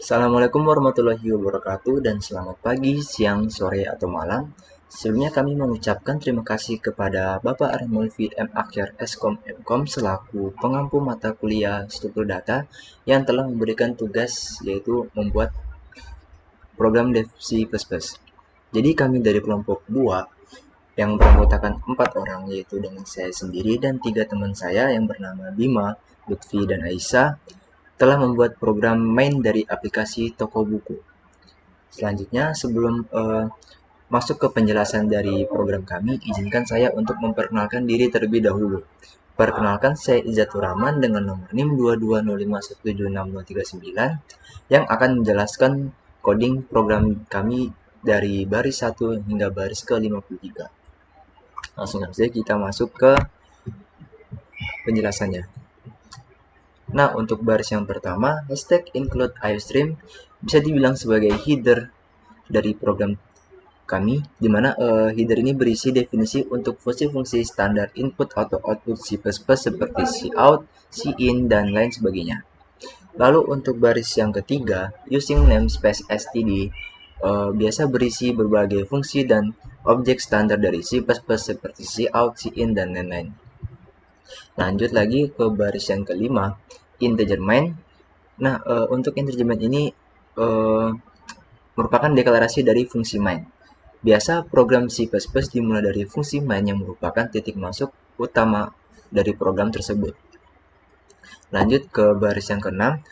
Assalamualaikum warahmatullahi wabarakatuh dan selamat pagi, siang, sore, atau malam. Sebelumnya kami mengucapkan terima kasih kepada Bapak Arnulfi M. Akyar Eskom Mkom selaku pengampu mata kuliah struktur data yang telah memberikan tugas yaitu membuat program Dev C++. Jadi kami dari kelompok 2 yang beranggotakan 4 orang yaitu dengan saya sendiri dan 3 teman saya yang bernama Bima, Lutfi, dan Aisyah telah membuat program main dari aplikasi toko buku. Selanjutnya, sebelum masuk ke penjelasan dari program kami, izinkan saya untuk memperkenalkan diri terlebih dahulu. Perkenalkan, saya Izzatur Rahman dengan nomor NIM 220517629 yang akan menjelaskan coding program kami dari baris 1 hingga baris ke-53. Langsung saja kita masuk ke penjelasannya. Nah, untuk baris yang pertama, hashtag include iostream bisa dibilang sebagai header dari program kami, di mana header ini berisi definisi untuk fungsi-fungsi standar input atau output C++ seperti cout, cin, dan lain sebagainya. Lalu untuk baris yang ketiga, using namespace std biasa berisi berbagai fungsi dan objek standar dari C++ seperti cout, cin, dan lain-lain. Lanjut lagi ke baris yang kelima, integer main. Nah, untuk integer main ini merupakan deklarasi dari fungsi main. Biasa program C++ dimulai dari fungsi main yang merupakan titik masuk utama dari program tersebut. Lanjut ke baris yang keenam,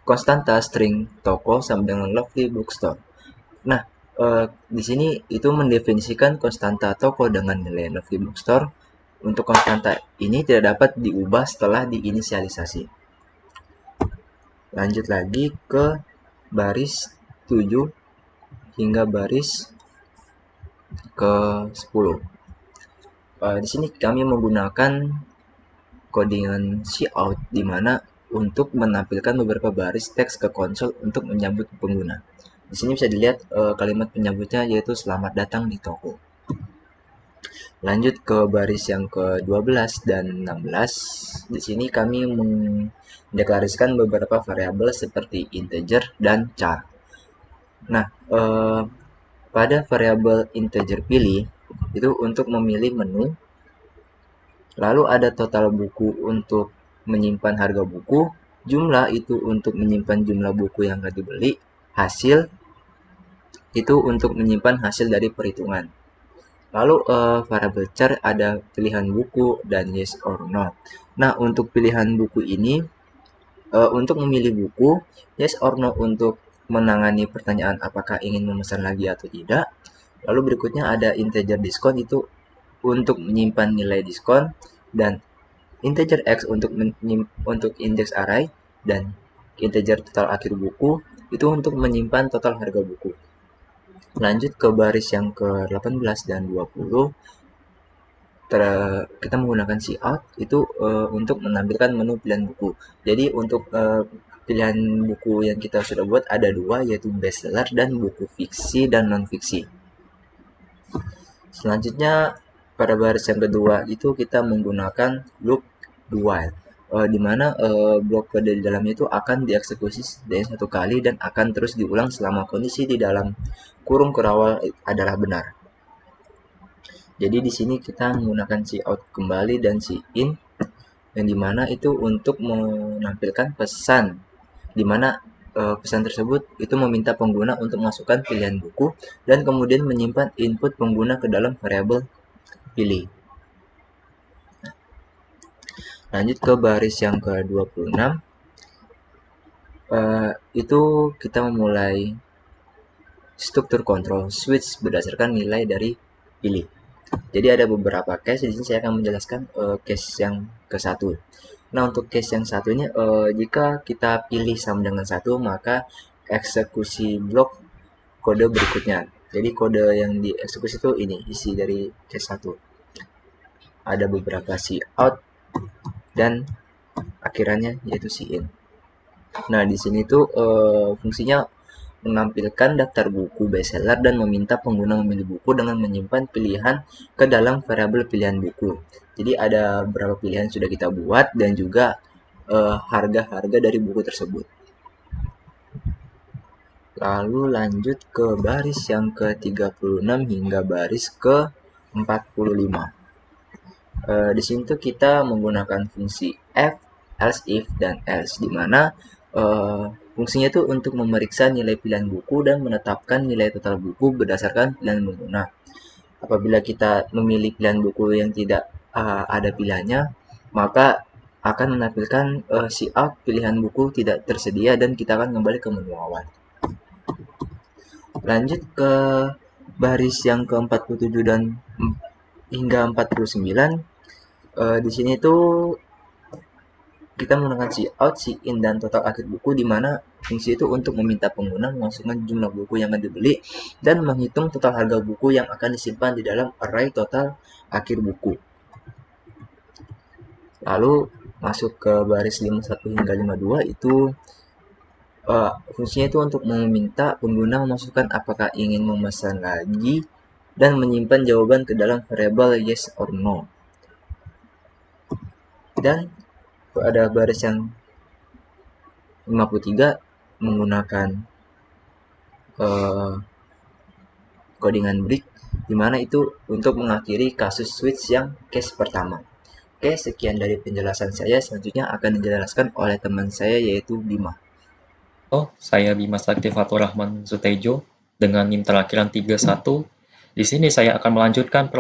konstanta string toko sama dengan Lovely Bookstore. Nah, di sini itu mendefinisikan konstanta toko dengan nilai Lovely Bookstore. Untuk konstanta ini tidak dapat diubah setelah diinisialisasi. Lanjut lagi ke baris 7 hingga baris ke-10. Di sini kami menggunakan codingan cout di mana untuk menampilkan beberapa baris teks ke konsol untuk menyambut pengguna. Di sini bisa dilihat kalimat penyambutnya yaitu selamat datang di toko. Lanjut ke baris yang ke-12 dan 16. Di sini kami mendeklarasikan beberapa variabel seperti integer dan char. Nah, pada variabel integer pilih itu untuk memilih menu, lalu ada total buku untuk menyimpan harga buku, jumlah itu untuk menyimpan jumlah buku yang akan dibeli, hasil itu untuk menyimpan hasil dari perhitungan. Lalu variabel char ada pilihan buku dan yes or no. Nah, untuk pilihan buku ini untuk memilih buku, yes or no untuk menangani pertanyaan apakah ingin memesan lagi atau tidak. Lalu berikutnya ada integer diskon itu untuk menyimpan nilai diskon, dan integer x untuk index array, dan integer total akhir buku itu untuk menyimpan total harga buku. Lanjut ke baris yang ke-18 dan 20. Kita menggunakan cout itu untuk menampilkan menu pilihan buku. Jadi untuk pilihan buku yang kita sudah buat ada dua, yaitu bestseller dan buku fiksi dan non-fiksi. Selanjutnya pada baris yang kedua itu kita menggunakan loop do while, di mana blok kode di dalamnya itu akan dieksekusi setidaknya satu kali dan akan terus diulang selama kondisi di dalam kurung kurawal adalah benar. Jadi di sini kita menggunakan cout kembali dan in, yang dimana itu untuk menampilkan pesan, dimana pesan tersebut itu meminta pengguna untuk masukkan pilihan buku dan kemudian menyimpan input pengguna ke dalam variabel pilih. Lanjut ke baris yang ke-26. Itu kita memulai struktur control switch berdasarkan nilai dari pilih. Jadi ada beberapa case, di sini saya akan menjelaskan case yang ke-1. Nah, untuk case yang satu ini jika kita pilih sama dengan 1, maka eksekusi blok kode berikutnya. Jadi kode yang dieksekusi itu ini, isi dari case 1. Ada beberapa cout dan akhirannya yaitu cin. Nah, di sini tuh fungsinya menampilkan daftar buku bestseller dan meminta pengguna memilih buku dengan menyimpan pilihan ke dalam variabel pilihan buku. Jadi ada beberapa pilihan sudah kita buat dan juga harga-harga dari buku tersebut. Lalu lanjut ke baris yang ke-36 hingga baris ke-45. Di sini tuh kita menggunakan fungsi if, else if, dan else, di mana fungsinya tuh untuk memeriksa nilai pilihan buku dan menetapkan nilai total buku berdasarkan pilihan pengguna. Apabila kita memilih pilihan buku yang tidak ada pilihannya, maka akan menampilkan si out pilihan buku tidak tersedia dan kita akan kembali ke menu awal. Lanjut ke baris yang ke-47 dan hingga 49. Di sini tuh kita menggunakan si out, si in, dan total akhir buku, di mana fungsi itu untuk meminta pengguna memasukkan jumlah buku yang akan dibeli dan menghitung total harga buku yang akan disimpan di dalam array total akhir buku. Lalu masuk ke baris 51 hingga 52, itu fungsinya itu untuk meminta pengguna memasukkan apakah ingin memesan lagi dan menyimpan jawaban ke dalam variabel yes or no. Dan pada baris yang 53 menggunakan codingan break, dimana itu untuk mengakhiri kasus switch yang case pertama. Oke, sekian dari penjelasan saya. Selanjutnya akan dijelaskan oleh teman saya, yaitu Bima. Saya Bima Saktifatur Rahman Sutejo dengan NIM terakhiran 31. Di sini saya akan melanjutkan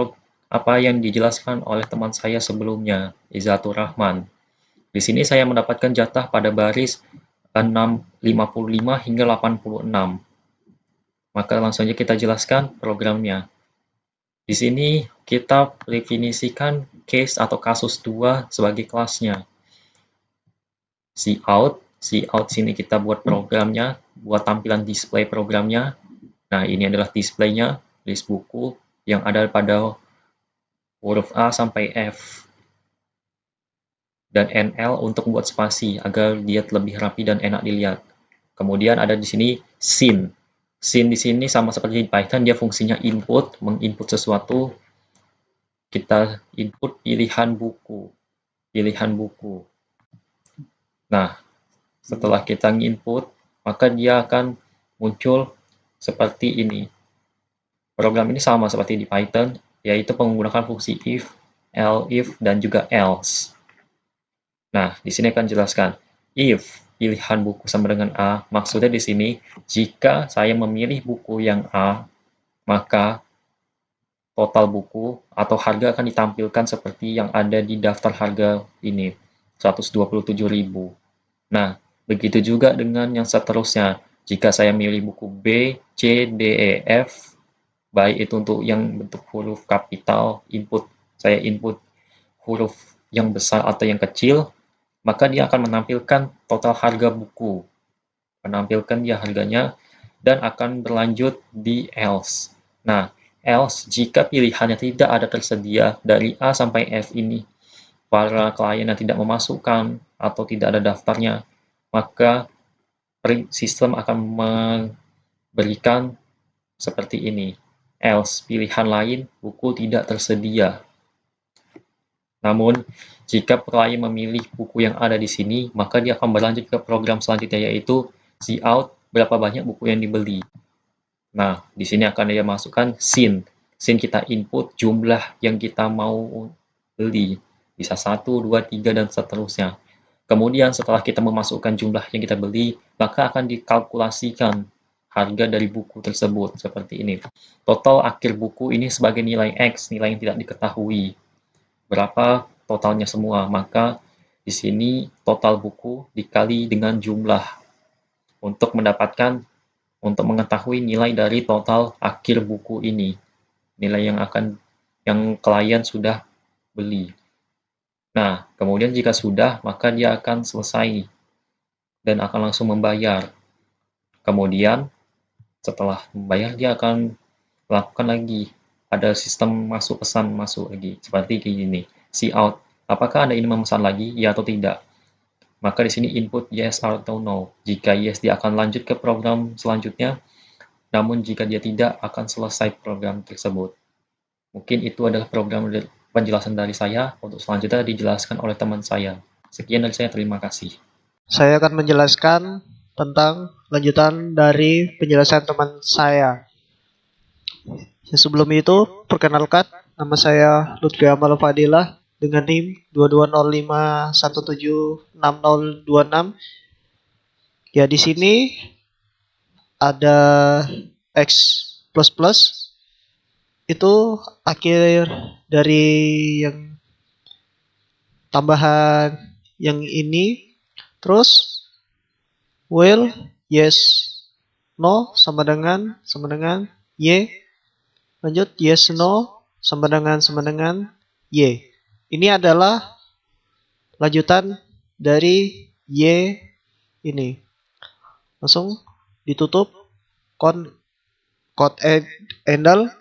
apa yang dijelaskan oleh teman saya sebelumnya, Izatur Rahman. Di sini saya mendapatkan jatah pada baris 655 hingga 86. Maka langsung saja kita jelaskan programnya. Di sini kita definisikan case atau kasus 2 sebagai kelasnya. Cout sini kita buat programnya, buat tampilan display programnya. Nah, ini adalah displaynya, list buku yang ada pada huruf A sampai F. Dan NL untuk membuat spasi agar dia lebih rapi dan enak dilihat. Kemudian ada di sini scene. Scene di sini sama seperti di Python, dia fungsinya input, menginput sesuatu. Kita input pilihan buku. Nah, setelah kita input, maka dia akan muncul seperti ini. Program ini sama seperti di Python, yaitu menggunakan fungsi if, elif, dan juga else. Nah, di sini akan jelaskan. If pilihan buku sama dengan A, maksudnya di sini, jika saya memilih buku yang A, maka total buku atau harga akan ditampilkan seperti yang ada di daftar harga ini, 127.000. Nah, begitu juga dengan yang seterusnya. Jika saya milih buku B, C, D, E, F, baik itu untuk yang bentuk huruf kapital, saya input huruf yang besar atau yang kecil, maka dia akan menampilkan total harga buku. Menampilkan dia harganya dan akan berlanjut di else. Nah, else jika pilihannya tidak ada tersedia dari A sampai F ini, para klien yang tidak memasukkan atau tidak ada daftarnya, maka sistem akan memberikan seperti ini. Else, pilihan lain, buku tidak tersedia. Namun, jika klien memilih buku yang ada di sini, maka dia akan berlanjut ke program selanjutnya, yaitu cout berapa banyak buku yang dibeli. Nah, di sini akan dia masukkan scene. Scene kita input jumlah yang kita mau beli. Bisa 1, 2, 3, dan seterusnya. Kemudian setelah kita memasukkan jumlah yang kita beli, maka akan dikalkulasikan harga dari buku tersebut seperti ini. Total akhir buku ini sebagai nilai X, nilai yang tidak diketahui. Berapa totalnya semua? Maka di sini total buku dikali dengan jumlah untuk mengetahui nilai dari total akhir buku ini. Nilai yang klien sudah beli. Nah, kemudian jika sudah, maka dia akan selesai dan akan langsung membayar. Kemudian, setelah membayar, dia akan lakukan lagi. Ada sistem pesan masuk lagi. Seperti ini. Cout. Apakah Anda ingin memesan lagi? Ya atau tidak? Maka di sini input yes atau no. Jika yes, dia akan lanjut ke program selanjutnya. Namun jika dia tidak, akan selesai program tersebut. Mungkin itu adalah program penjelasan dari saya. Untuk selanjutnya dijelaskan oleh teman saya. Sekian dari saya, terima kasih. Saya akan menjelaskan tentang lanjutan dari penjelasan teman saya. Sebelum itu, perkenalkan, nama saya Lutfi Amal Fadilah dengan NIM 22051766026. Ya, di sini ada X plus plus, itu akhir dari yang tambahan yang ini. Terus will, yes, no sama dengan y. Lanjut yes, no sama dengan y. Ini adalah lanjutan dari y ini. Langsung ditutup code handle,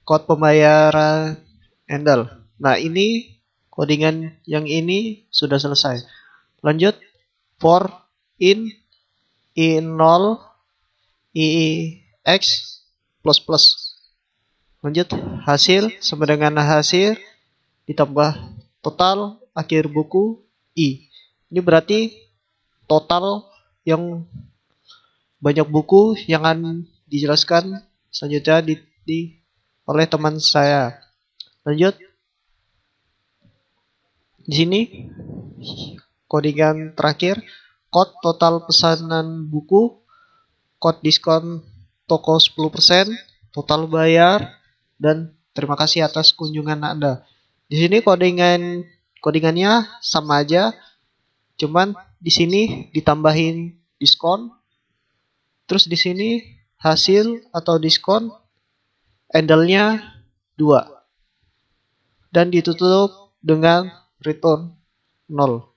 code pembayaran handle. Nah, ini codingan yang ini sudah selesai. Lanjut for in i0 ix plus plus. Lanjut hasil sama dengan hasil ditambah total akhir buku i. Ini berarti total yang banyak buku yang akan dijelaskan selanjutnya oleh teman saya. Lanjut di sini codingan terakhir, code total pesanan buku, code diskon toko 10%, total bayar, dan terima kasih atas kunjungan Anda. Di sini codingannya sama aja, cuman di sini ditambahin diskon. Terus di sini hasil atau diskon handle-nya 2 dan ditutup dengan return 0.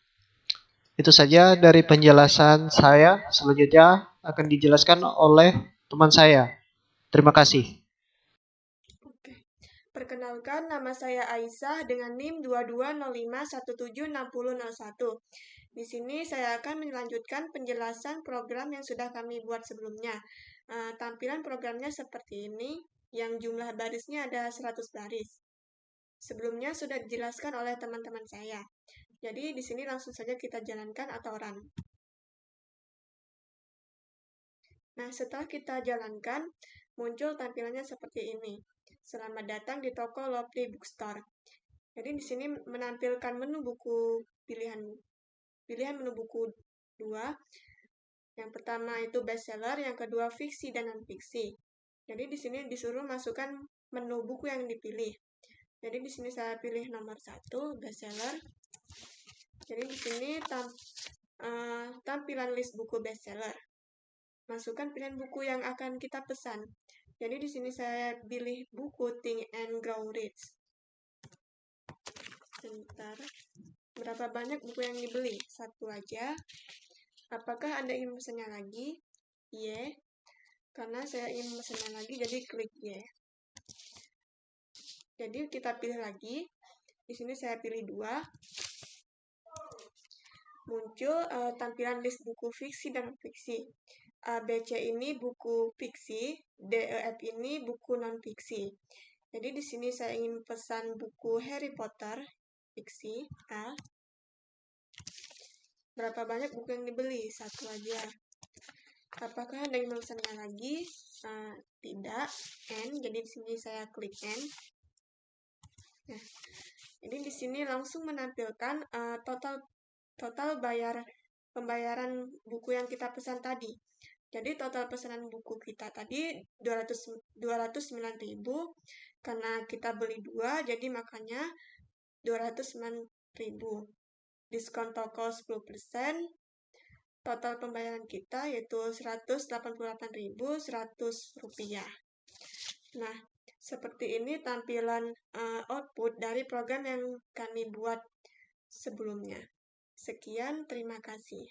Itu saja dari penjelasan saya. Selanjutnya akan dijelaskan oleh teman saya. Terima kasih. Oke. Perkenalkan, nama saya Aisyah dengan NIM 2205176001. Di sini saya akan melanjutkan penjelasan program yang sudah kami buat sebelumnya. Tampilan programnya seperti ini, yang jumlah barisnya ada 100 baris. Sebelumnya sudah dijelaskan oleh teman-teman saya. Jadi di sini langsung saja kita jalankan atau run. Nah, setelah kita jalankan, muncul tampilannya seperti ini. Selamat datang di toko Lovely Bookstore. Jadi di sini menampilkan menu buku pilihan menu buku 2. Yang pertama itu bestseller, yang kedua fiksi dan non-fiksi. Jadi di sini disuruh masukkan menu buku yang dipilih. Jadi di sini saya pilih nomor 1, bestseller. Jadi di sini tampilan list buku bestseller. Masukkan pilihan buku yang akan kita pesan. Jadi di sini saya pilih buku Think and Grow Rich. Sebentar. Berapa banyak buku yang dibeli? 1 aja. Apakah Anda ingin memesannya lagi? Y. Karena saya ingin memesannya lagi, jadi klik Y. Jadi kita pilih lagi. Di sini saya pilih 2. Muncul tampilan list buku fiksi dan fiksi. A, B, C ini buku fiksi, D, E, F ini buku non-fiksi. Jadi di sini saya ingin pesan buku Harry Potter, fiksi, A. Berapa banyak buku yang dibeli? 1 aja. Apakah Anda ingin memesannya lagi? Tidak, N. Jadi di sini saya klik N. Nah, jadi di sini langsung menampilkan total pembayaran buku yang kita pesan tadi. Jadi total pesanan buku kita tadi 209.000, karena kita beli 2, jadi makanya 209.000. Diskon toko 10%, total pembayaran kita yaitu Rp188.100. Nah, seperti ini tampilan output dari program yang kami buat sebelumnya. Sekian, terima kasih.